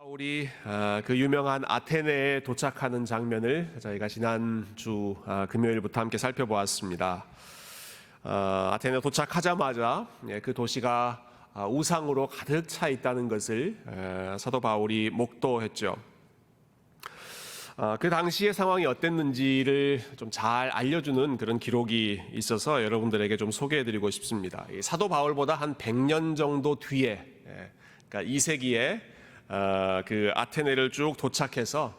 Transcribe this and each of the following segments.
바울이 그 유명한 아테네에 도착하는 장면을 저희가 지난주 금요일부터 함께 살펴보았습니다. 아테네 도착하자마자 그 도시가 우상으로 가득 차 있다는 것을 사도 바울이 목도했죠. 그 당시의 상황이 어땠는지를 좀 잘 알려주는 그런 기록이 있어서 여러분들에게 좀 소개해드리고 싶습니다. 사도 바울보다 한 100년 정도 뒤에, 그러니까 2세기에 그 아테네를 쭉 도착해서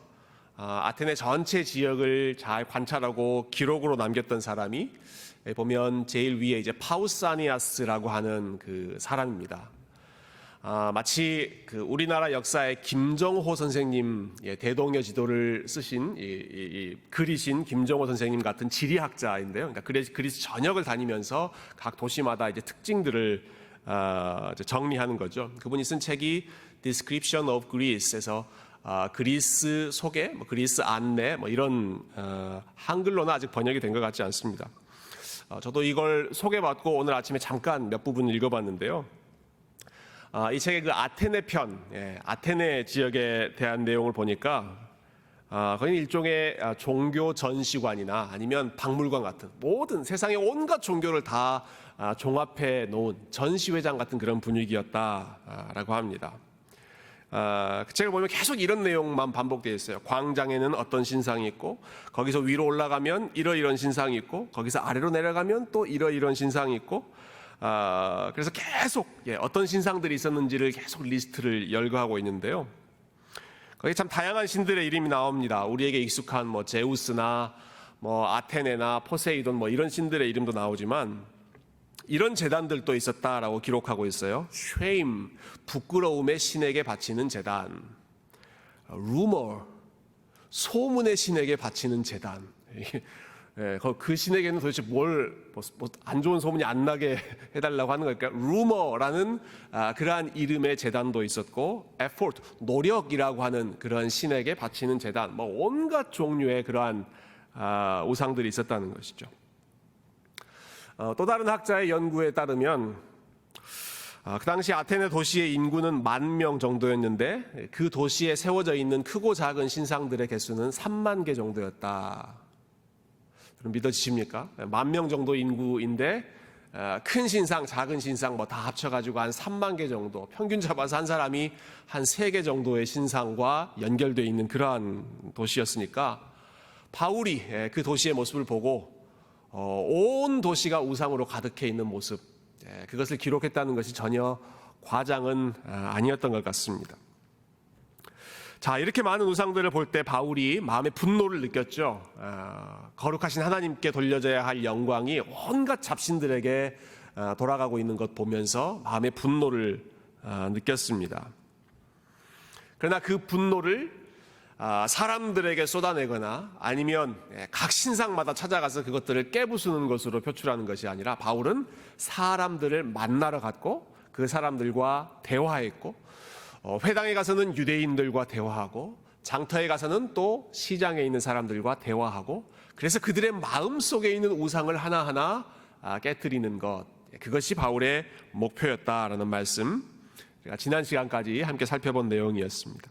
아테네 전체 지역을 잘 관찰하고 기록으로 남겼던 사람이 보면 제일 위에 이제 파우사니아스라고 하는 그 사람입니다. 마치 그 우리나라 역사의 김정호 선생님, 대동여 지도를 쓰신 그리신 김정호 선생님 같은 지리학자인데요. 그러니까 그리스 전역을 다니면서 각 도시마다 이제 특징들을 정리하는 거죠. 그분이 쓴 책이 Description of Greece에서 그리스 소개, 그리스 안내, 이런 한글로는 아직 번역이 된 것 같지 않습니다. 저도 이걸 소개받고 오늘 아침에 잠깐 몇 부분 읽어봤는데요. 이 책의 그 아테네 편, 아테네 지역에 대한 내용을 보니까 거의 일종의 종교 전시관이나 아니면 박물관 같은 모든 세상의 온갖 종교를 다 종합해 놓은 전시회장 같은 그런 분위기였다라고 합니다. 그 책을 보면 계속 이런 내용만 반복되어 있어요. 광장에는 어떤 신상이 있고, 거기서 위로 올라가면 이러이런 신상이 있고, 거기서 아래로 내려가면 또 이러이런 신상이 있고, 그래서 계속 어떤 신상들이 있었는지를 계속 리스트를 열거하고 있는데요. 거기 참 다양한 신들의 이름이 나옵니다. 우리에게 익숙한 제우스나 아테네나 포세이돈 이런 신들의 이름도 나오지만 이런 제단들도 있었다라고 기록하고 있어요. 쉐임, 부끄러움의 신에게 바치는 제단. 루머, 소문의 신에게 바치는 제단. 그 신에게는 도대체 안 좋은 소문이 안 나게 해달라고 하는 걸까? 루머라는 그러한 이름의 제단도 있었고, effort, 노력이라고 하는 그런 신에게 바치는 제단, 온갖 종류의 그러한 우상들이 있었다는 것이죠. 또 다른 학자의 연구에 따르면 그 당시 아테네 도시의 인구는 10,000명 정도였는데 그 도시에 세워져 있는 크고 작은 신상들의 개수는 30,000개 정도였다. 그럼 믿어지십니까? 10,000명 정도 인구인데 큰 신상, 작은 신상 다 합쳐가지고 한 30,000개 정도, 평균 잡아서 한 사람이 한 3개 정도의 신상과 연결되어 있는 그러한 도시였으니까 바울이 그 도시의 모습을 보고 온 도시가 우상으로 가득해 있는 모습, 그것을 기록했다는 것이 전혀 과장은 아니었던 것 같습니다. 자, 이렇게 많은 우상들을 볼 때 바울이 마음의 분노를 느꼈죠. 거룩하신 하나님께 돌려져야 할 영광이 온갖 잡신들에게 돌아가고 있는 것 보면서 마음의 분노를 느꼈습니다. 그러나 그 분노를 사람들에게 쏟아내거나 아니면 각 신상마다 찾아가서 그것들을 깨부수는 것으로 표출하는 것이 아니라 바울은 사람들을 만나러 갔고 그 사람들과 대화했고, 회당에 가서는 유대인들과 대화하고, 장터에 가서는 또 시장에 있는 사람들과 대화하고, 그래서 그들의 마음속에 있는 우상을 하나하나 깨트리는 것, 그것이 바울의 목표였다라는 말씀, 제가 지난 시간까지 함께 살펴본 내용이었습니다.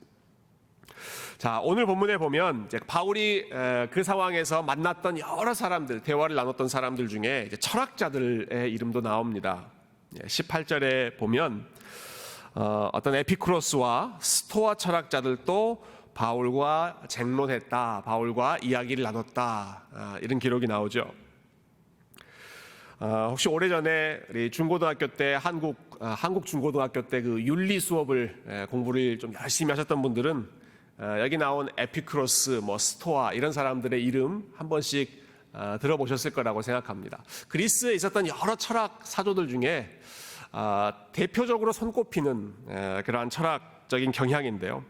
자, 오늘 본문에 보면 이제 바울이 그 상황에서 만났던 여러 사람들, 대화를 나눴던 사람들 중에 이제 철학자들의 이름도 나옵니다. 18절에 보면 어떤 에피쿠로스와 스토아 철학자들도 바울과 쟁론했다, 바울과 이야기를 나눴다, 이런 기록이 나오죠. 혹시 오래전에 우리 중고등학교 때 한국 중고등학교 때 그 윤리 수업을 공부를 좀 열심히 하셨던 분들은 여기 나온 에피쿠로스, 스토아 이런 사람들의 이름 한 번씩 들어보셨을 거라고 생각합니다. 그리스에 있었던 여러 철학 사조들 중에 대표적으로 손꼽히는 그러한 철학적인 경향인데요.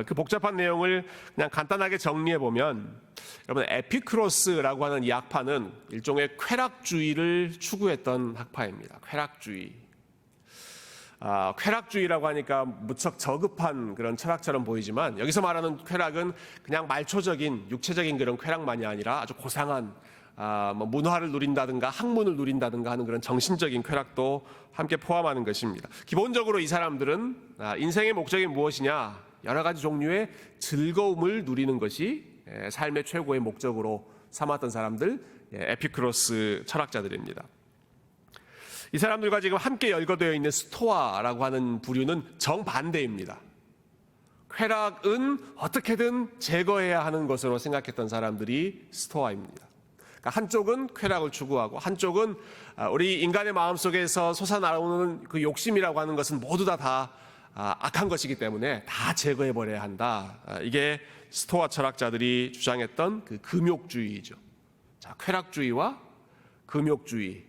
그 복잡한 내용을 그냥 간단하게 정리해 보면, 여러분, 에피쿠로스라고 하는 이 학파는 일종의 쾌락주의를 추구했던 학파입니다. 쾌락주의라고 하니까 무척 저급한 그런 철학처럼 보이지만, 여기서 말하는 쾌락은 그냥 말초적인 육체적인 그런 쾌락만이 아니라 아주 고상한 문화를 누린다든가 학문을 누린다든가 하는 그런 정신적인 쾌락도 함께 포함하는 것입니다. 기본적으로 이 사람들은 인생의 목적이 무엇이냐, 여러 가지 종류의 즐거움을 누리는 것이 삶의 최고의 목적으로 삼았던 사람들, 에피쿠로스 철학자들입니다. 이 사람들과 지금 함께 열거되어 있는 스토아라고 하는 부류는 정반대입니다. 쾌락은 어떻게든 제거해야 하는 것으로 생각했던 사람들이 스토아입니다. 그러니까 한쪽은 쾌락을 추구하고 한쪽은 우리 인간의 마음속에서 솟아나오는 그 욕심이라고 하는 것은 모두 다 악한 것이기 때문에 다 제거해버려야 한다. 이게 스토아 철학자들이 주장했던 그 금욕주의이죠. 자, 쾌락주의와 금욕주의,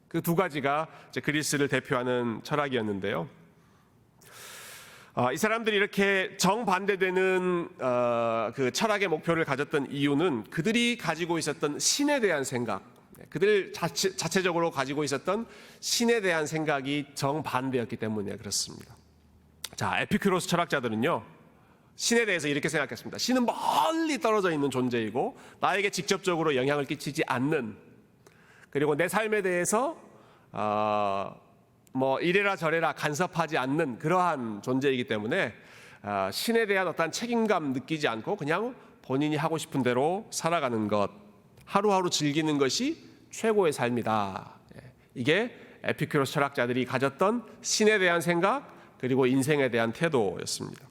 그 두 가지가 이제 그리스를 대표하는 철학이었는데요. 이 사람들이 이렇게 정반대되는 그 철학의 목표를 가졌던 이유는 그들이 가지고 있었던 신에 대한 생각, 그들 자체적으로 가지고 있었던 신에 대한 생각이 정반대였기 때문에 그렇습니다. 자, 에피쿠로스 철학자들은요, 신에 대해서 이렇게 생각했습니다. 신은 멀리 떨어져 있는 존재이고 나에게 직접적으로 영향을 끼치지 않는, 그리고 내 삶에 대해서 이래라 저래라 간섭하지 않는 그러한 존재이기 때문에 신에 대한 어떤 책임감 느끼지 않고 그냥 본인이 하고 싶은 대로 살아가는 것, 하루하루 즐기는 것이 최고의 삶이다. 이게 에피쿠로스 철학자들이 가졌던 신에 대한 생각, 그리고 인생에 대한 태도였습니다.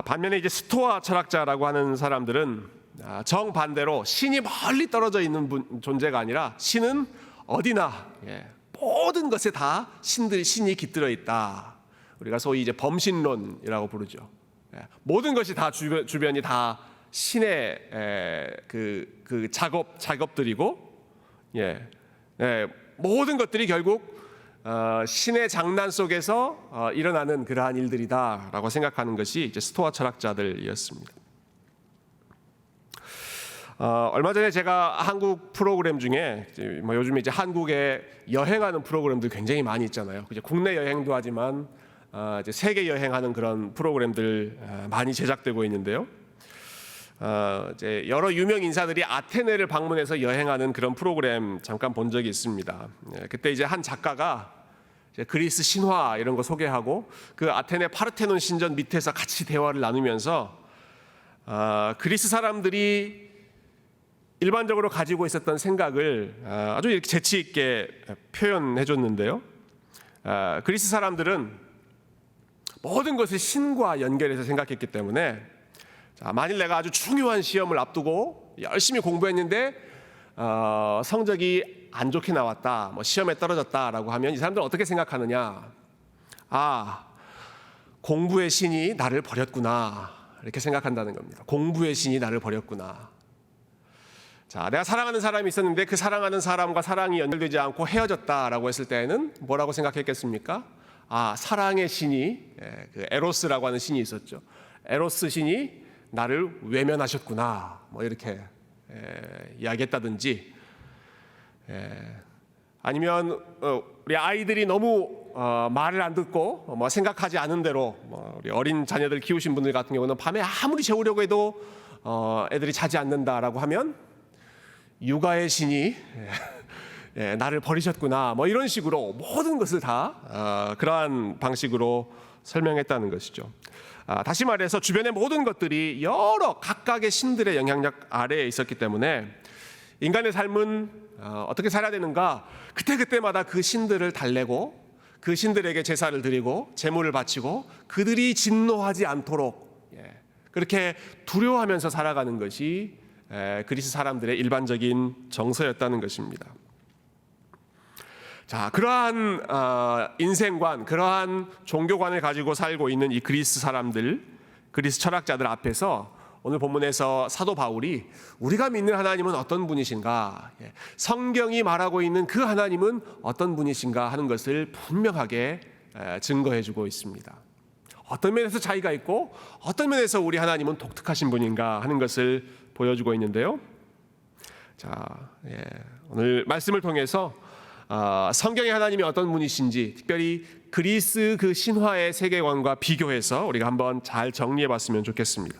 반면에 이제 스토아 철학자라고 하는 사람들은 정반대로 신이 멀리 떨어져 있는 존재가 아니라 신은 어디나, 모든 것에 다 신이 깃들어 있다. 우리가 소위 이제 범신론이라고 부르죠. 모든 것이 다 주변이 다 신의 그 작업들이고, 모든 것들이 결국 신의 장난 속에서 일어나는 그러한 일들이다라고 생각하는 것이 이제 스토아 철학자들이었습니다. 얼마 전에 제가 한국 프로그램 중에 요즘에 이제 한국에 여행하는 프로그램들 굉장히 많이 있잖아요. 이제 국내 여행도 하지만 이제 세계 여행하는 그런 프로그램들 많이 제작되고 있는데요. 이제 여러 유명 인사들이 아테네를 방문해서 여행하는 그런 프로그램 잠깐 본 적이 있습니다. 그때 이제 한 작가가 이제 그리스 신화 이런 거 소개하고 그 아테네 파르테논 신전 밑에서 같이 대화를 나누면서 그리스 사람들이 일반적으로 가지고 있었던 생각을 아주 이렇게 재치 있게 표현해 줬는데요. 그리스 사람들은 모든 것을 신과 연결해서 생각했기 때문에, 만일 내가 아주 중요한 시험을 앞두고 열심히 공부했는데 성적이 안 좋게 나왔다, 시험에 떨어졌다라고 하면 이 사람들은 어떻게 생각하느냐? 공부의 신이 나를 버렸구나, 이렇게 생각한다는 겁니다. 공부의 신이 나를 버렸구나. 자, 내가 사랑하는 사람이 있었는데 그 사랑하는 사람과 사랑이 연결되지 않고 헤어졌다라고 했을 때는 뭐라고 생각했겠습니까? 사랑의 신이, 그 에로스라고 하는 신이 있었죠. 에로스 신이 나를 외면하셨구나, 이렇게 이야기했다든지, 아니면 우리 아이들이 너무 말을 안 듣고 생각하지 않은 대로, 우리 어린 자녀들 키우신 분들 같은 경우는 밤에 아무리 재우려고 해도 애들이 자지 않는다라고 하면 육아의 신이 나를 버리셨구나, 이런 식으로 모든 것을 다 그러한 방식으로 설명했다는 것이죠. 다시 말해서 주변의 모든 것들이 여러 각각의 신들의 영향력 아래에 있었기 때문에 인간의 삶은 어떻게 살아야 되는가, 그때그때마다 그 신들을 달래고 그 신들에게 제사를 드리고 제물을 바치고 그들이 진노하지 않도록 그렇게 두려워하면서 살아가는 것이 그리스 사람들의 일반적인 정서였다는 것입니다. 자, 그러한 인생관, 그러한 종교관을 가지고 살고 있는 이 그리스 사람들, 그리스 철학자들 앞에서 오늘 본문에서 사도 바울이 우리가 믿는 하나님은 어떤 분이신가, 성경이 말하고 있는 그 하나님은 어떤 분이신가 하는 것을 분명하게 증거해주고 있습니다. 어떤 면에서 차이가 있고 어떤 면에서 우리 하나님은 독특하신 분인가 하는 것을 보여주고 있는데요. 자, 오늘 말씀을 통해서 성경의 하나님이 어떤 분이신지, 특별히 그리스 그 신화의 세계관과 비교해서 우리가 한번 잘 정리해 봤으면 좋겠습니다.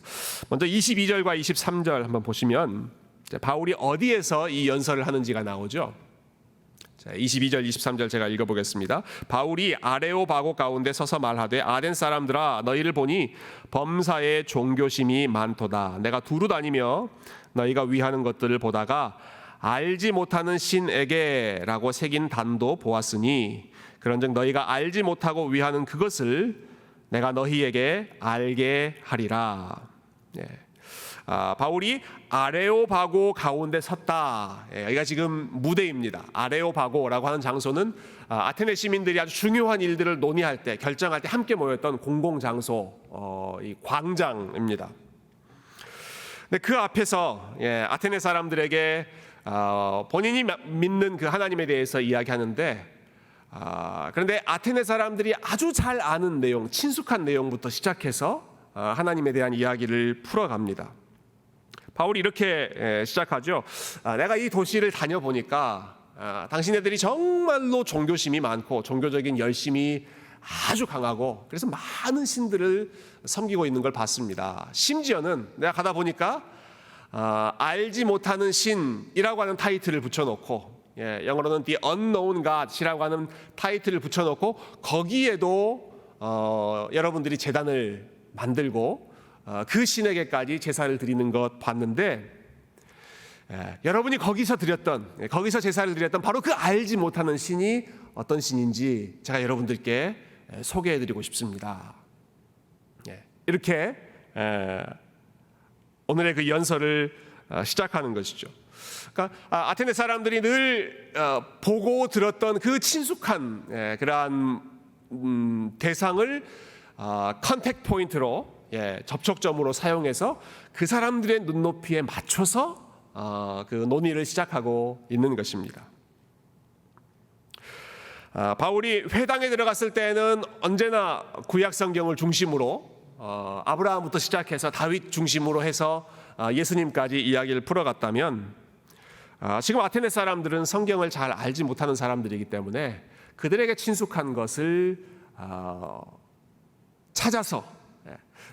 먼저 22절과 23절 한번 보시면 바울이 어디에서 이 연설을 하는지가 나오죠. 자, 22절, 23절 제가 읽어보겠습니다. 바울이 아레오바고 가운데 서서 말하되 아덴 사람들아 너희를 보니 범사에 종교심이 많도다. 내가 두루 다니며 너희가 위하는 것들을 보다가 알지 못하는 신에게라고 새긴 단도 보았으니 그런즉 너희가 알지 못하고 위하는 그것을 내가 너희에게 알게 하리라. 예. 바울이 아레오바고 가운데 섰다. 여기가 지금 무대입니다. 아레오바고라고 하는 장소는 아테네 시민들이 아주 중요한 일들을 논의할 때, 결정할 때 함께 모였던 공공 장소, 이 광장입니다. 근데 그 앞에서 아테네 사람들에게 본인이 믿는 그 하나님에 대해서 이야기하는데, 그런데 아테네 사람들이 아주 잘 아는 내용, 친숙한 내용부터 시작해서 하나님에 대한 이야기를 풀어갑니다. 바울이 이렇게 시작하죠. 내가 이 도시를 다녀보니까 당신네들이 정말로 종교심이 많고 종교적인 열심이 아주 강하고 그래서 많은 신들을 섬기고 있는 걸 봤습니다. 심지어는 내가 가다 보니까 알지 못하는 신이라고 하는 타이틀을 붙여놓고, 영어로는 The Unknown God이라고 하는 타이틀을 붙여놓고 거기에도 여러분들이 제단을 만들고 그 신에게까지 제사를 드리는 것 봤는데, 여러분이 거기서 제사를 드렸던 바로 그 알지 못하는 신이 어떤 신인지 제가 여러분들께 소개해드리고 싶습니다. 이렇게 오늘의 그 연설을 시작하는 것이죠. 그러니까 아테네 사람들이 늘 보고 들었던 그 친숙한 그러한 대상을 컨택 포인트로, 접촉점으로 사용해서 그 사람들의 눈높이에 맞춰서 그 논의를 시작하고 있는 것입니다. 바울이 회당에 들어갔을 때는 언제나 구약 성경을 중심으로 아브라함부터 시작해서 다윗 중심으로 해서 예수님까지 이야기를 풀어갔다면, 지금 아테네 사람들은 성경을 잘 알지 못하는 사람들이기 때문에 그들에게 친숙한 것을 찾아서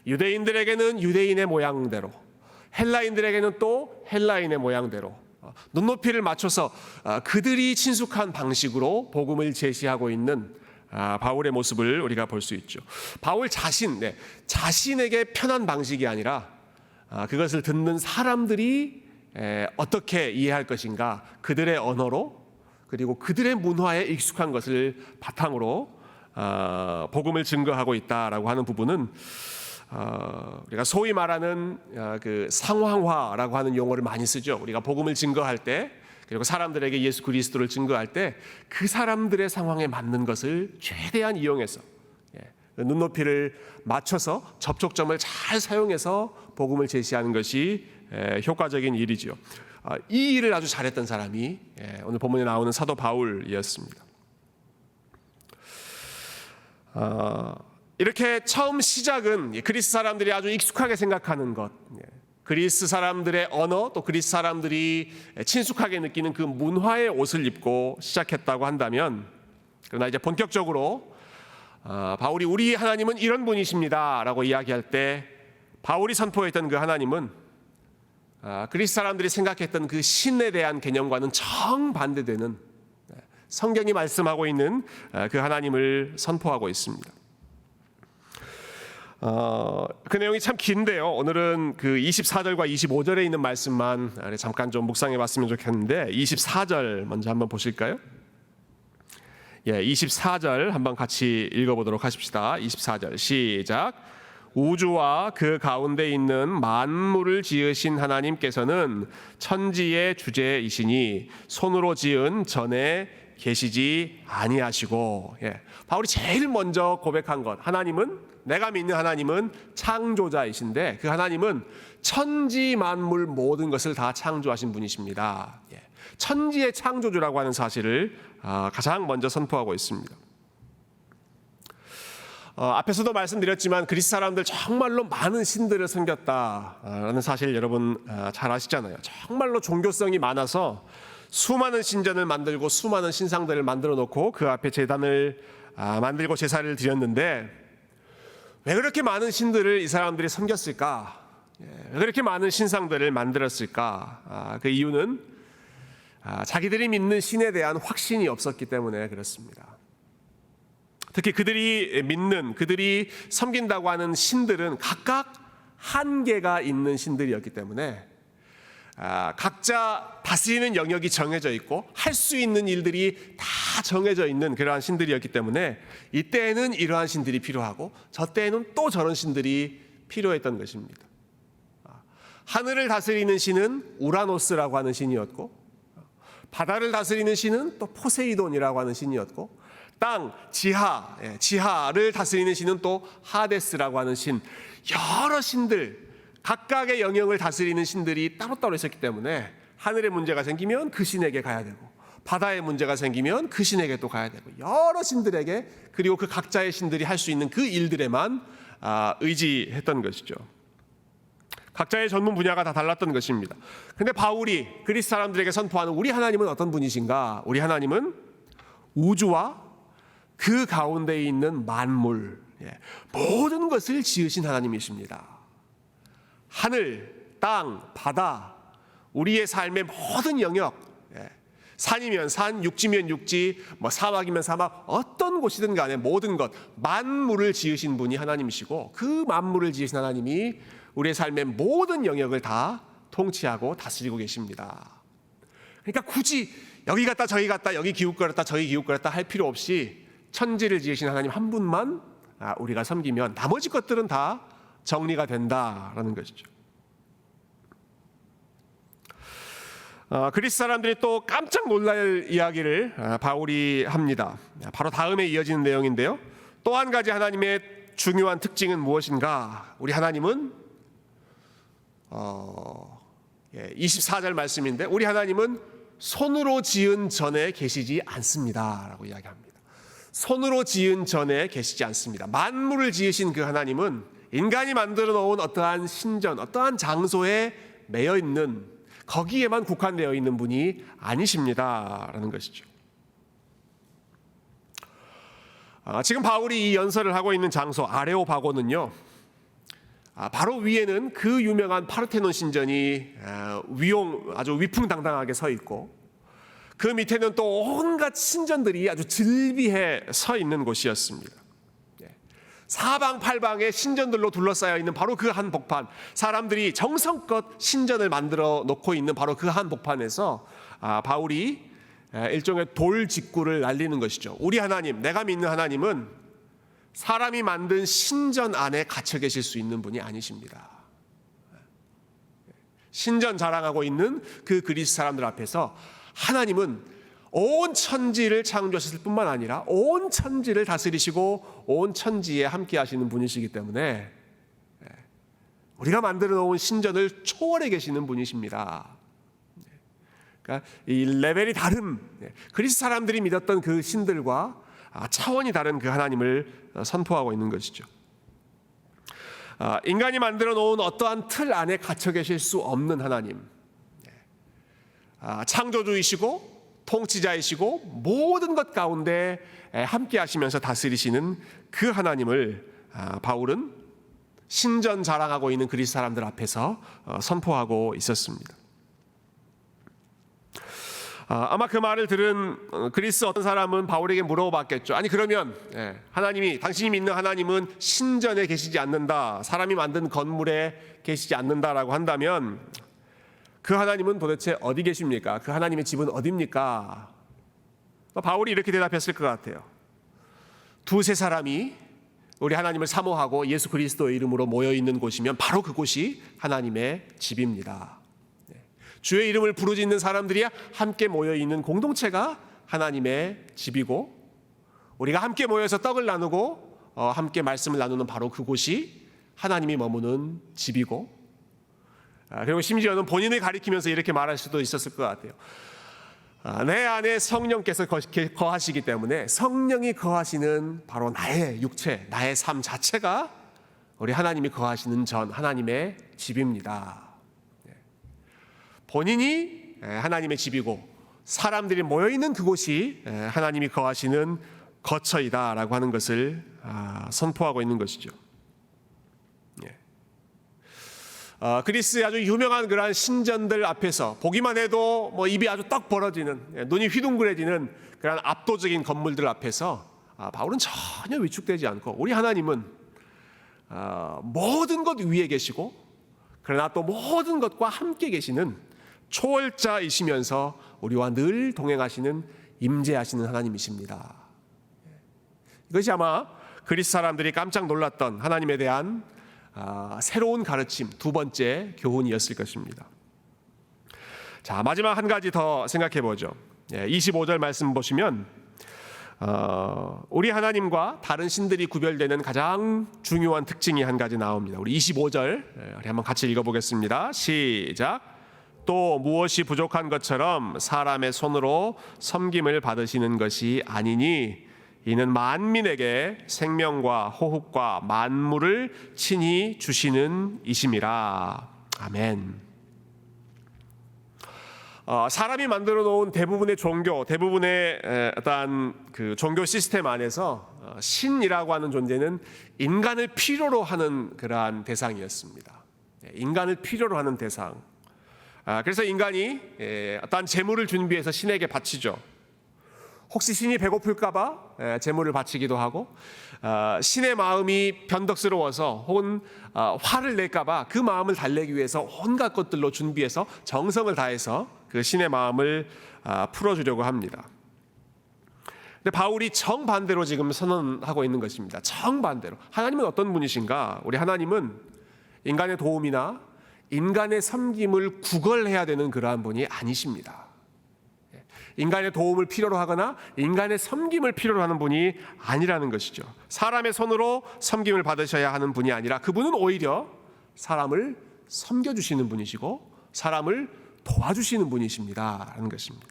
유대인들에게는 유대인의 모양대로, 헬라인들에게는 또 헬라인의 모양대로 눈높이를 맞춰서 그들이 친숙한 방식으로 복음을 제시하고 있는 바울의 모습을 우리가 볼 수 있죠. 바울 자신에게 편한 방식이 아니라 그것을 듣는 사람들이 어떻게 이해할 것인가, 그들의 언어로 그리고 그들의 문화에 익숙한 것을 바탕으로 복음을 증거하고 있다라고 하는 부분은 우리가 소위 말하는 그 상황화라고 하는 용어를 많이 쓰죠. 우리가 복음을 증거할 때, 그리고 사람들에게 예수 그리스도를 증거할 때 그 사람들의 상황에 맞는 것을 최대한 이용해서 눈높이를 맞춰서 접촉점을 잘 사용해서 복음을 제시하는 것이 효과적인 일이죠. 이 일을 아주 잘했던 사람이 오늘 본문에 나오는 사도 바울이었습니다. 이렇게 처음 시작은 그리스 사람들이 아주 익숙하게 생각하는 것, 그리스 사람들의 언어, 또 그리스 사람들이 친숙하게 느끼는 그 문화의 옷을 입고 시작했다고 한다면, 그러나 이제 본격적으로 바울이 우리 하나님은 이런 분이십니다 라고 이야기할 때 바울이 선포했던 그 하나님은 그리스 사람들이 생각했던 그 신에 대한 개념과는 정반대되는, 성경이 말씀하고 있는 그 하나님을 선포하고 있습니다. 그 내용이 참 긴데요. 오늘은 그 24절과 25절에 있는 말씀만 잠깐 좀 묵상해 봤으면 좋겠는데, 24절 먼저 한번 보실까요? 24절 한번 같이 읽어보도록 하십시다. 24절 시작. 우주와 그 가운데 있는 만물을 지으신 하나님께서는 천지의 주재이시니 손으로 지은 전에 계시지 아니하시고, 바울이 제일 먼저 고백한 것, 내가 믿는 하나님은 창조자이신데 그 하나님은 천지 만물 모든 것을 다 창조하신 분이십니다. 천지의 창조주라고 하는 사실을 가장 먼저 선포하고 있습니다. 앞에서도 말씀드렸지만 그리스 사람들 정말로 많은 신들을 섬겼다라는 사실 여러분 잘 아시잖아요. 정말로 종교성이 많아서 수많은 신전을 만들고 수많은 신상들을 만들어 놓고 그 앞에 제단을 만들고 제사를 드렸는데, 왜 그렇게 많은 신들을 이 사람들이 섬겼을까? 왜 그렇게 많은 신상들을 만들었을까? 그 이유는 자기들이 믿는 신에 대한 확신이 없었기 때문에 그렇습니다. 특히 그들이 믿는, 그들이 섬긴다고 하는 신들은 각각 한계가 있는 신들이었기 때문에 각자 다스리는 영역이 정해져 있고 할 수 있는 일들이 다 정해져 있는 그러한 신들이었기 때문에 이때에는 이러한 신들이 필요하고 저 때에는 또 저런 신들이 필요했던 것입니다. 하늘을 다스리는 신은 우라노스라고 하는 신이었고, 바다를 다스리는 신은 또 포세이돈이라고 하는 신이었고, 땅, 지하를 다스리는 신은 또 하데스라고 하는 신, 여러 신들, 각각의 영역을 다스리는 신들이 따로따로 있었기 때문에 하늘의 문제가 생기면 그 신에게 가야 되고, 바다의 문제가 생기면 그 신에게 또 가야 되고, 여러 신들에게, 그리고 그 각자의 신들이 할 수 있는 그 일들에만 의지했던 것이죠. 각자의 전문 분야가 다 달랐던 것입니다. 그런데 바울이 그리스 사람들에게 선포하는 우리 하나님은 어떤 분이신가? 우리 하나님은 우주와 그 가운데에 있는 만물, 모든 것을 지으신 하나님이십니다. 하늘, 땅, 바다, 우리의 삶의 모든 영역, 산이면 산, 육지면 육지, 사막이면 사막, 어떤 곳이든 간에 모든 것, 만물을 지으신 분이 하나님이시고, 그 만물을 지으신 하나님이 우리의 삶의 모든 영역을 다 통치하고 다스리고 계십니다. 그러니까 굳이 여기 갔다 저기 갔다, 여기 기웃거렸다 저기 기웃거렸다 할 필요 없이 천지를 지으신 하나님 한 분만 우리가 섬기면 나머지 것들은 다 정리가 된다라는 것이죠. 그리스 사람들이 또 깜짝 놀랄 이야기를 바울이 합니다. 바로 다음에 이어지는 내용인데요. 또 한 가지 하나님의 중요한 특징은 무엇인가? 우리 하나님은 24절 말씀인데, 우리 하나님은 손으로 지은 전에 계시지 않습니다 라고 이야기합니다. 손으로 지은 전에 계시지 않습니다. 만물을 지으신 그 하나님은 인간이 만들어 놓은 어떠한 신전, 어떠한 장소에 매여 있는, 거기에만 국한되어 있는 분이 아니십니다 라는 것이죠. 지금 바울이 이 연설을 하고 있는 장소 아레오바고는요, 바로 위에는 그 유명한 파르테논 신전이 아주 위풍당당하게 서 있고, 그 밑에는 또 온갖 신전들이 아주 즐비해 서 있는 곳이었습니다. 사방팔방에 신전들로 둘러싸여 있는 바로 그 한복판, 사람들이 정성껏 신전을 만들어 놓고 있는 바로 그 한복판에서 바울이 일종의 돌직구를 날리는 것이죠. 우리 하나님, 내가 믿는 하나님은 사람이 만든 신전 안에 갇혀 계실 수 있는 분이 아니십니다. 신전 자랑하고 있는 그 그리스 사람들 앞에서 하나님은 온 천지를 창조하셨을 뿐만 아니라 온 천지를 다스리시고 온 천지에 함께 하시는 분이시기 때문에 우리가 만들어 놓은 신전을 초월해 계시는 분이십니다. 그러니까 이 레벨이 다른, 그리스 사람들이 믿었던 그 신들과 차원이 다른 그 하나님을 선포하고 있는 것이죠. 인간이 만들어 놓은 어떠한 틀 안에 갇혀 계실 수 없는 하나님, 창조주이시고 통치자이시고 모든 것 가운데 함께 하시면서 다스리시는 그 하나님을 바울은 신전 자랑하고 있는 그리스 사람들 앞에서 선포하고 있었습니다. 아마 그 말을 들은 그리스 어떤 사람은 바울에게 물어봤겠죠. 아니 그러면 하나님이, 당신이 믿는 하나님은 신전에 계시지 않는다, 사람이 만든 건물에 계시지 않는다라고 한다면 그 하나님은 도대체 어디 계십니까? 그 하나님의 집은 어디입니까? 바울이 이렇게 대답했을 것 같아요. 두세 사람이 우리 하나님을 사모하고 예수 그리스도의 이름으로 모여있는 곳이면 바로 그곳이 하나님의 집입니다. 주의 이름을 부르짖는 사람들이 함께 모여있는 공동체가 하나님의 집이고, 우리가 함께 모여서 떡을 나누고 함께 말씀을 나누는 바로 그곳이 하나님이 머무는 집이고, 그리고 심지어는 본인을 가리키면서 이렇게 말할 수도 있었을 것 같아요. 내 안에 성령께서 거하시기 때문에 성령이 거하시는 바로 나의 육체, 나의 삶 자체가 우리 하나님이 거하시는 전 하나님의 집입니다. 본인이 하나님의 집이고 사람들이 모여있는 그곳이 하나님이 거하시는 거처이다라고 하는 것을 선포하고 있는 것이죠. 그리스의 아주 유명한 그러한 신전들 앞에서 보기만 해도 뭐 입이 아주 떡 벌어지는, 눈이 휘둥그레지는 그러한 압도적인 건물들 앞에서 바울은 전혀 위축되지 않고, 우리 하나님은 모든 것 위에 계시고 그러나 또 모든 것과 함께 계시는 초월자이시면서 우리와 늘 동행하시는 임재하시는 하나님이십니다. 이것이 아마 그리스 사람들이 깜짝 놀랐던 하나님에 대한 새로운 가르침, 두 번째 교훈이었을 것입니다. 자, 마지막 한 가지 더 생각해 보죠. 25절 말씀 보시면 우리 하나님과 다른 신들이 구별되는 가장 중요한 특징이 한 가지 나옵니다. 우리 25절 우리 한번 같이 읽어보겠습니다. 시작. 또 무엇이 부족한 것처럼 사람의 손으로 섬김을 받으시는 것이 아니니 이는 만민에게 생명과 호흡과 만물을 친히 주시는 이심이라. 아멘. 사람이 만들어 놓은 대부분의 종교, 대부분의 어떤 그 종교 시스템 안에서 신이라고 하는 존재는 인간을 필요로 하는 그러한 대상이었습니다. 인간을 필요로 하는 대상. 그래서 인간이 어떤 재물을 준비해서 신에게 바치죠. 혹시 신이 배고플까봐 재물을 바치기도 하고, 신의 마음이 변덕스러워서 혹은 화를 낼까봐 그 마음을 달래기 위해서 온갖 것들로 준비해서 정성을 다해서 그 신의 마음을 풀어주려고 합니다. 근데 바울이 정반대로 지금 선언하고 있는 것입니다. 정반대로. 하나님은 어떤 분이신가? 우리 하나님은 인간의 도움이나 인간의 섬김을 구걸해야 되는 그러한 분이 아니십니다. 인간의 도움을 필요로 하거나 인간의 섬김을 필요로 하는 분이 아니라는 것이죠. 사람의 손으로 섬김을 받으셔야 하는 분이 아니라 그분은 오히려 사람을 섬겨주시는 분이시고 사람을 도와주시는 분이십니다라는 것입니다.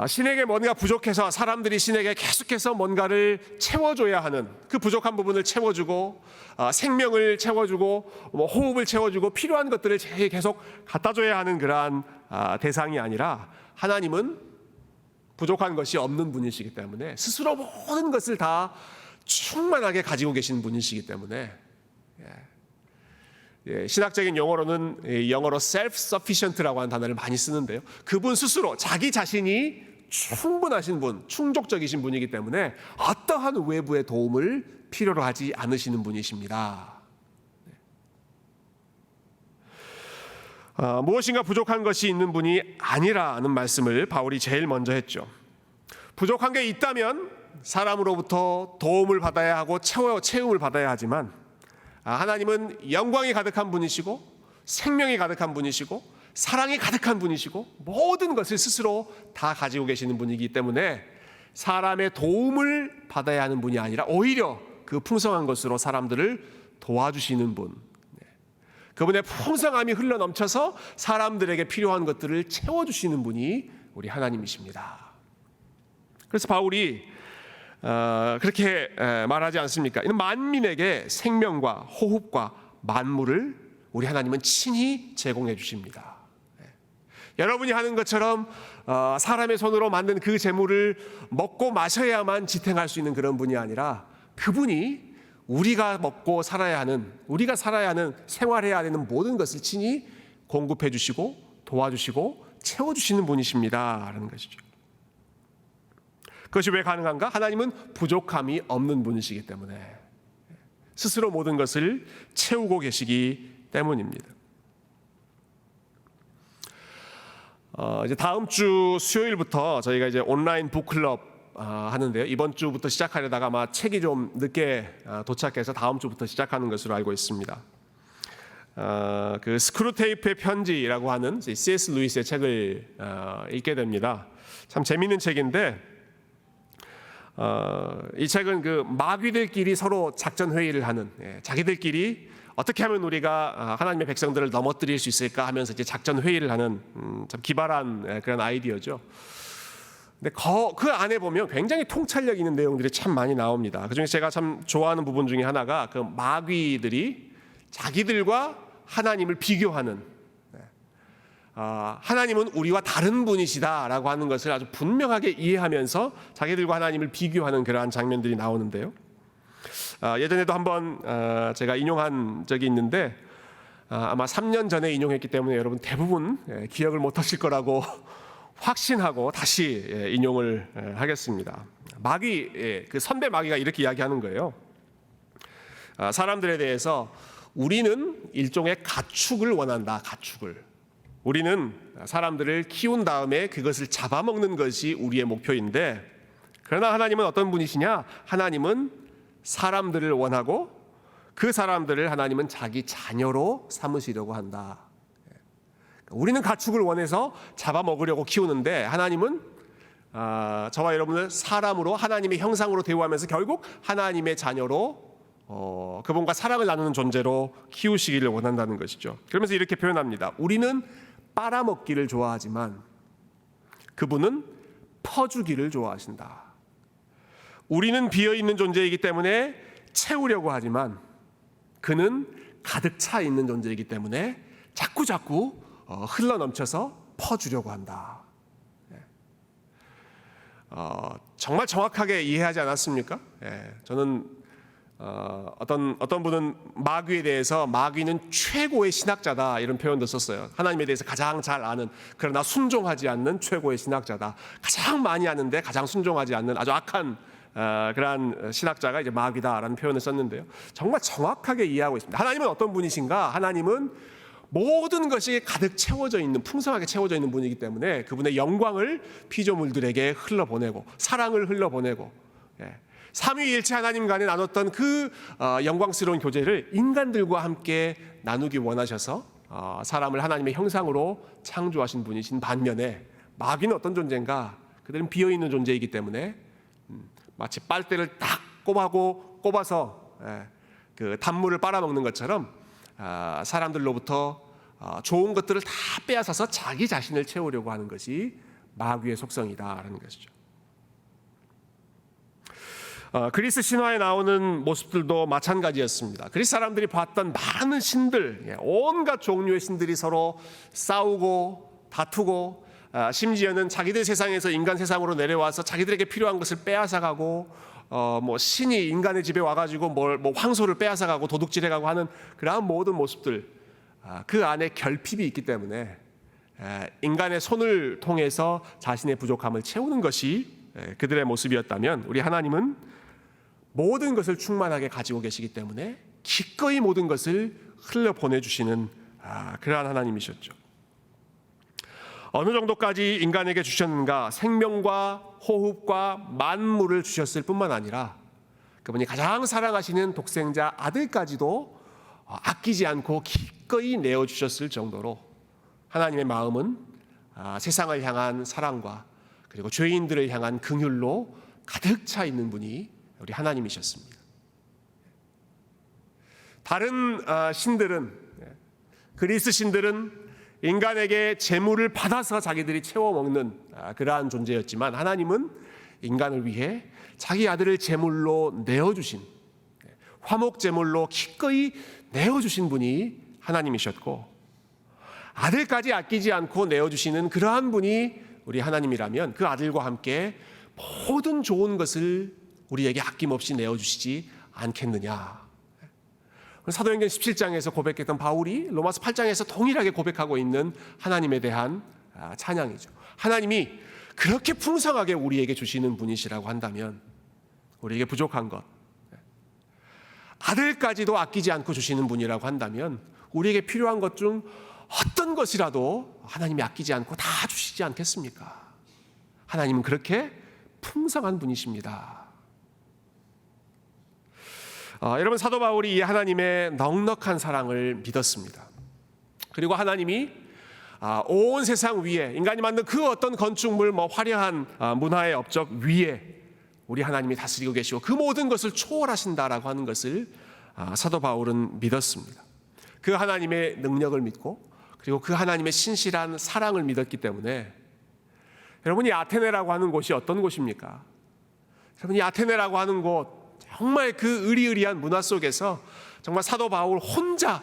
신에게 뭔가 부족해서 사람들이 신에게 계속해서 뭔가를 채워줘야 하는, 그 부족한 부분을 채워주고 생명을 채워주고 호흡을 채워주고 필요한 것들을 계속 갖다줘야 하는 그러한 대상이 아니라, 하나님은 부족한 것이 없는 분이시기 때문에 스스로 모든 것을 다 충만하게 가지고 계신 분이시기 때문에, 신학적인 용어로는 영어로 self-sufficient라고 하는 단어를 많이 쓰는데요. 그분 스스로 자기 자신이 충분하신 분, 충족적이신 분이기 때문에 어떠한 외부의 도움을 필요로 하지 않으시는 분이십니다. 무엇인가 부족한 것이 있는 분이 아니라는 말씀을 바울이 제일 먼저 했죠. 부족한 게 있다면 사람으로부터 도움을 받아야 하고 채움을 받아야 하지만, 하나님은 영광이 가득한 분이시고 생명이 가득한 분이시고 사랑이 가득한 분이시고 모든 것을 스스로 다 가지고 계시는 분이기 때문에 사람의 도움을 받아야 하는 분이 아니라 오히려 그 풍성한 것으로 사람들을 도와주시는 분, 그분의 풍성함이 흘러넘쳐서 사람들에게 필요한 것들을 채워주시는 분이 우리 하나님이십니다. 그래서 바울이 그렇게 말하지 않습니까? 이는 만민에게 생명과 호흡과 만물을 우리 하나님은 친히 제공해 주십니다. 여러분이 하는 것처럼 사람의 손으로 만든 그 재물을 먹고 마셔야만 지탱할 수 있는 그런 분이 아니라, 그분이 우리가 먹고 살아야 하는, 우리가 살아야 하는, 생활해야 되는 모든 것을 친히 공급해 주시고 도와주시고 채워주시는 분이십니다라는 것이죠. 그것이 왜 가능한가? 하나님은 부족함이 없는 분이시기 때문에, 스스로 모든 것을 채우고 계시기 때문입니다. 이제 다음 주 수요일부터 저희가 이제 온라인 북클럽 하는데요. 이번 주부터 시작하려다가 아마 책이 좀 늦게 도착해서 다음 주부터 시작하는 것으로 알고 있습니다. 그 스크루테이프의 편지라고 하는 C.S. 루이스의 책을 읽게 됩니다. 참 재미있는 책인데, 이 책은 그 마귀들끼리 서로 작전 회의를 하는, 자기들끼리 어떻게 하면 우리가 하나님의 백성들을 넘어뜨릴 수 있을까 하면서 이제 작전 회의를 하는 참 기발한 그런 아이디어죠. 근데 그 안에 보면 굉장히 통찰력 있는 내용들이 참 많이 나옵니다. 그중에 제가 참 좋아하는 부분 중에 하나가 그 마귀들이 자기들과 하나님을 비교하는, 하나님은 우리와 다른 분이시다라고 하는 것을 아주 분명하게 이해하면서 자기들과 하나님을 비교하는 그러한 장면들이 나오는데요. 예전에도 한번 제가 인용한 적이 있는데 아마 3년 전에 인용했기 때문에 여러분 대부분 기억을 못하실 거라고 확신하고 다시 인용을 하겠습니다. 마귀, 그 선배 마귀가 이렇게 이야기하는 거예요. 사람들에 대해서 우리는 일종의 가축을 원한다. 가축을. 우리는 사람들을 키운 다음에 그것을 잡아먹는 것이 우리의 목표인데, 그러나 하나님은 어떤 분이시냐? 하나님은 사람들을 원하고 그 사람들을 하나님은 자기 자녀로 삼으시려고 한다. 우리는 가축을 원해서 잡아먹으려고 키우는데 하나님은 저와 여러분을 사람으로 하나님의 형상으로 대우하면서 결국 하나님의 자녀로 그분과 사랑을 나누는 존재로 키우시기를 원한다는 것이죠. 그러면서 이렇게 표현합니다. 우리는 빨아먹기를 좋아하지만 그분은 퍼주기를 좋아하신다. 우리는 비어있는 존재이기 때문에 채우려고 하지만 그는 가득 차 있는 존재이기 때문에 자꾸 흘러넘쳐서 퍼주려고 한다. 정말 정확하게 이해하지 않았습니까? 저는 어떤 분은 마귀에 대해서 마귀는 최고의 신학자다 이런 표현도 썼어요. 하나님에 대해서 가장 잘 아는, 그러나 순종하지 않는 최고의 신학자다. 가장 많이 아는데 가장 순종하지 않는 아주 악한 그러한 신학자가 이제 마귀다라는 표현을 썼는데요. 정말 정확하게 이해하고 있습니다. 하나님은 어떤 분이신가? 하나님은 모든 것이 가득 채워져 있는, 풍성하게 채워져 있는 분이기 때문에 그분의 영광을 피조물들에게 흘러보내고 사랑을 흘러보내고 삼위일체 하나님 간에 나눴던 그 영광스러운 교제를 인간들과 함께 나누기 원하셔서 사람을 하나님의 형상으로 창조하신 분이신 반면에 마귀는 어떤 존재인가? 그들은 비어있는 존재이기 때문에 마치 빨대를 딱 꼽아서 그 단물을 빨아먹는 것처럼 사람들로부터 좋은 것들을 다 빼앗아서 자기 자신을 채우려고 하는 것이 마귀의 속성이다라는 것이죠. 그리스 신화에 나오는 모습들도 마찬가지였습니다. 그리스 사람들이 봤던 많은 신들, 온갖 종류의 신들이 서로 싸우고 다투고 심지어는 자기들 세상에서 인간 세상으로 내려와서 자기들에게 필요한 것을 빼앗아가고 신이 인간의 집에 와가지고 황소를 빼앗아가고 도둑질해가고 하는 그러한 모든 모습들, 그 안에 결핍이 있기 때문에 인간의 손을 통해서 자신의 부족함을 채우는 것이 그들의 모습이었다면 우리 하나님은 모든 것을 충만하게 가지고 계시기 때문에 기꺼이 모든 것을 흘려보내주시는 그러한 하나님이셨죠. 어느 정도까지 인간에게 주셨는가? 생명과 호흡과 만물을 주셨을 뿐만 아니라 그분이 가장 사랑하시는 독생자 아들까지도 아끼지 않고 기꺼이 내어주셨을 정도로 하나님의 마음은 세상을 향한 사랑과 그리고 죄인들을 향한 긍휼로 가득 차 있는 분이 우리 하나님이셨습니다. 다른 신들은, 그리스 신들은 인간에게 재물을 받아서 자기들이 채워먹는 그러한 존재였지만 하나님은 인간을 위해 자기 아들을 제물로 내어주신, 화목 제물로 기꺼이 내어주신 분이 하나님이셨고, 아들까지 아끼지 않고 내어주시는 그러한 분이 우리 하나님이라면 그 아들과 함께 모든 좋은 것을 우리에게 아낌없이 내어주시지 않겠느냐. 사도행전 17장에서 고백했던 바울이 로마서 8장에서 동일하게 고백하고 있는 하나님에 대한 찬양이죠. 하나님이 그렇게 풍성하게 우리에게 주시는 분이시라고 한다면 우리에게 부족한 것, 아들까지도 아끼지 않고 주시는 분이라고 한다면 우리에게 필요한 것 중 어떤 것이라도 하나님이 아끼지 않고 다 주시지 않겠습니까? 하나님은 그렇게 풍성한 분이십니다. 여러분, 사도 바울이 이 하나님의 넉넉한 사랑을 믿었습니다. 그리고 하나님이 온 세상 위에 인간이 만든 그 어떤 건축물, 화려한 문화의 업적 위에 우리 하나님이 다스리고 계시고 그 모든 것을 초월하신다라고 하는 것을 사도 바울은 믿었습니다. 그 하나님의 능력을 믿고 그리고 그 하나님의 신실한 사랑을 믿었기 때문에 여러분이 아테네라고 하는 곳이 어떤 곳입니까? 여러분이 아테네라고 하는 곳, 정말 그 의리의리한 문화 속에서 정말 사도 바울 혼자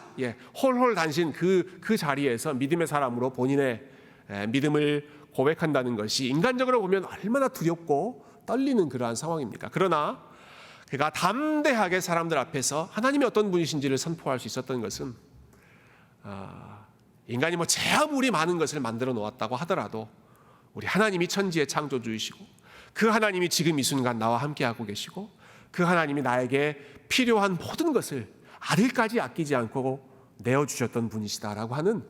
홀홀 단신 그 자리에서 믿음의 사람으로 본인의 믿음을 고백한다는 것이 인간적으로 보면 얼마나 두렵고 떨리는 그러한 상황입니까? 그러나 그가 담대하게 사람들 앞에서 하나님이 어떤 분이신지를 선포할 수 있었던 것은 인간이 제 아무리 많은 것을 만들어 놓았다고 하더라도 우리 하나님이 천지의 창조주이시고 그 하나님이 지금 이 순간 나와 함께하고 계시고 그 하나님이 나에게 필요한 모든 것을 아들까지 아끼지 않고 내어주셨던 분이시다라고 하는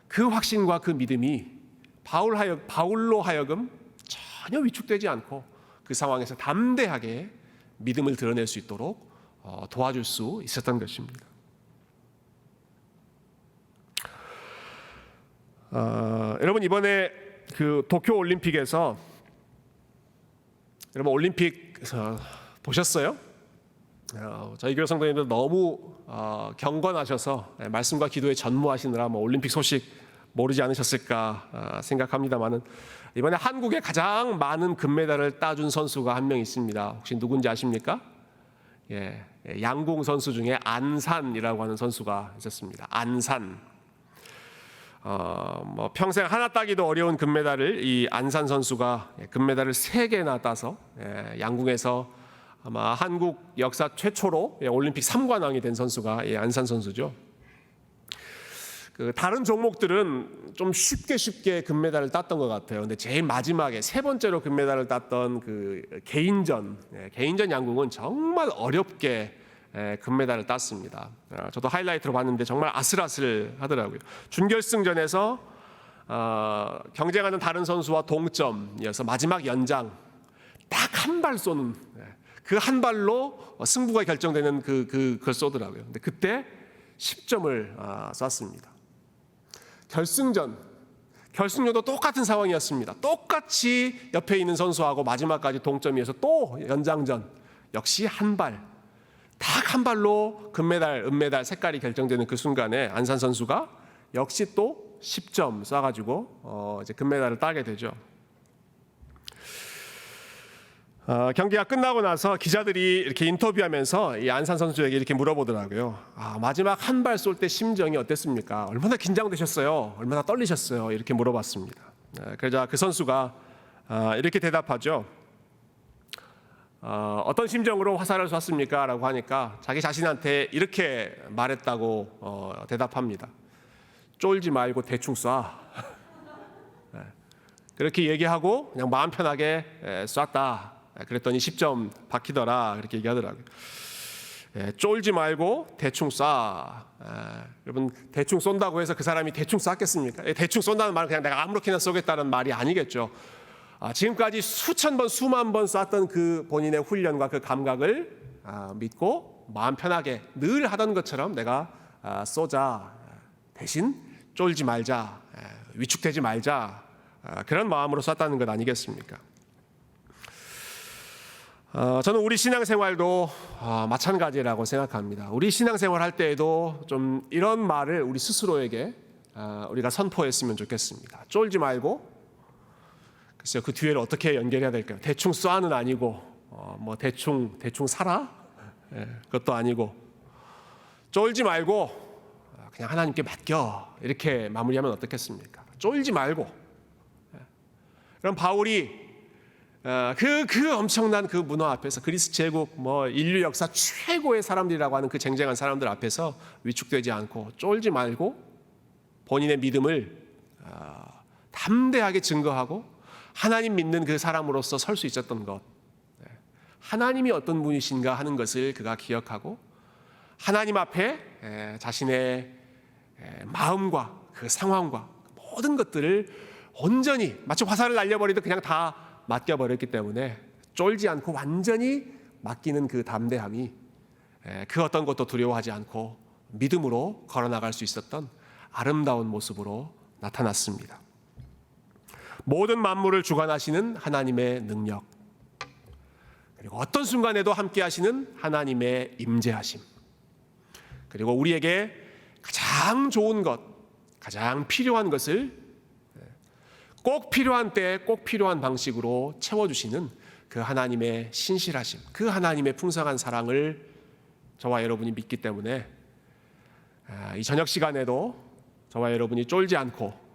그 확신과 그 믿음이 바울로 하여금 전혀 위축되지 않고 그 상황에서 담대하게 믿음을 드러낼 수 있도록 도와줄 수 있었던 것입니다. 여러분 이번에 그 도쿄 올림픽에서 여러분 올림픽 보셨어요? 저희 교회 성도님들 너무 경건하셔서 말씀과 기도에 전무하시느라 올림픽 소식 모르지 않으셨을까 생각합니다만은 이번에 한국에 가장 많은 금메달을 따준 선수가 한 명 있습니다. 혹시 누군지 아십니까? 양궁 선수 중에 안산이라고 하는 선수가 있었습니다. 안산. 평생 하나 따기도 어려운 금메달을 이 안산 선수가 금메달을 3개나 따서 양궁에서 아마 한국 역사 최초로 올림픽 3관왕이 된 선수가 이 안산 선수죠. 다른 종목들은 좀 쉽게 금메달을 땄던 것 같아요. 근데 제일 마지막에 3번째로 금메달을 땄던 그 개인전 양궁은 정말 어렵게 금메달을 땄습니다. 저도 하이라이트로 봤는데 정말 아슬아슬하더라고요. 준결승전에서 경쟁하는 다른 선수와 동점이어서 마지막 연장 딱 한 발 쏘는 그 한 발로 승부가 결정되는 그걸 쏘더라고요. 근데 그때 10점을 쐈습니다. 결승전도 똑같은 상황이었습니다. 똑같이 옆에 있는 선수하고 마지막까지 동점이어서 또 연장전 역시 한 발. 딱 한 발로 금메달, 은메달 색깔이 결정되는 그 순간에 안산 선수가 역시 또 10점 쏴가지고 이제 금메달을 따게 되죠. 경기가 끝나고 나서 기자들이 이렇게 인터뷰하면서 이 안산 선수에게 이렇게 물어보더라고요. 마지막 한 발 쏠 때 심정이 어땠습니까? 얼마나 긴장되셨어요? 얼마나 떨리셨어요? 이렇게 물어봤습니다. 그러자 그 선수가 이렇게 대답하죠. 어떤 심정으로 화살을 쐈습니까? 라고 하니까 자기 자신한테 이렇게 말했다고 대답합니다. 쫄지 말고 대충 쏴. 그렇게 얘기하고 그냥 마음 편하게 쐈다. 그랬더니 10점 박히더라. 그렇게 얘기하더라고요. 쫄지 말고 대충 쏴. 여러분 대충 쏜다고 해서 그 사람이 대충 쐈겠습니까? 대충 쏜다는 말은 그냥 내가 아무렇게나 쏘겠다는 말이 아니겠죠. 지금까지 수천 번, 수만 번 쐈던 그 본인의 훈련과 그 감각을 믿고 마음 편하게 늘 하던 것처럼 내가 쏘자. 대신 쫄지 말자. 위축되지 말자. 그런 마음으로 쐈다는 것 아니겠습니까? 저는 우리 신앙생활도 마찬가지라고 생각합니다. 우리 신앙생활 할 때에도 좀 이런 말을 우리 스스로에게 우리가 선포했으면 좋겠습니다. 쫄지 말고, 글쎄요, 그 뒤에를 어떻게 연결해야 될까요? 대충 쏴는 아니고 대충 살아? 그것도 아니고, 쫄지 말고 그냥 하나님께 맡겨, 이렇게 마무리하면 어떻겠습니까? 쫄지 말고. 그럼 바울이 그 엄청난 그 문화 앞에서 그리스 제국 인류 역사 최고의 사람들이라고 하는 그 쟁쟁한 사람들 앞에서 위축되지 않고 쫄지 말고 본인의 믿음을 담대하게 증거하고 하나님 믿는 그 사람으로서 설 수 있었던 것, 하나님이 어떤 분이신가 하는 것을 그가 기억하고 하나님 앞에 자신의 마음과 그 상황과 모든 것들을 온전히 마치 화살을 날려버리듯 그냥 다 맡겨버렸기 때문에 쫄지 않고 완전히 맡기는 그 담대함이 그 어떤 것도 두려워하지 않고 믿음으로 걸어나갈 수 있었던 아름다운 모습으로 나타났습니다. 모든 만물을 주관하시는 하나님의 능력, 그리고 어떤 순간에도 함께 하시는 하나님의 임재하심, 그리고 우리에게 가장 좋은 것, 가장 필요한 것을 꼭 필요한 때에 꼭 필요한 방식으로 채워주시는 그 하나님의 신실하심, 그 하나님의 풍성한 사랑을 저와 여러분이 믿기 때문에 이 저녁 시간에도 저와 여러분이 쫄지 않고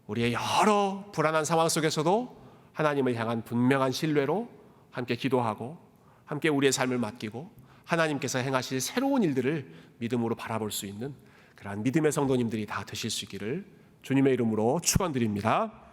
우리의 여러 불안한 상황 속에서도 하나님을 향한 분명한 신뢰로 함께 기도하고 함께 우리의 삶을 맡기고 하나님께서 행하실 새로운 일들을 믿음으로 바라볼 수 있는 그러한 믿음의 성도님들이 다 되실 수 있기를 주님의 이름으로 축원드립니다.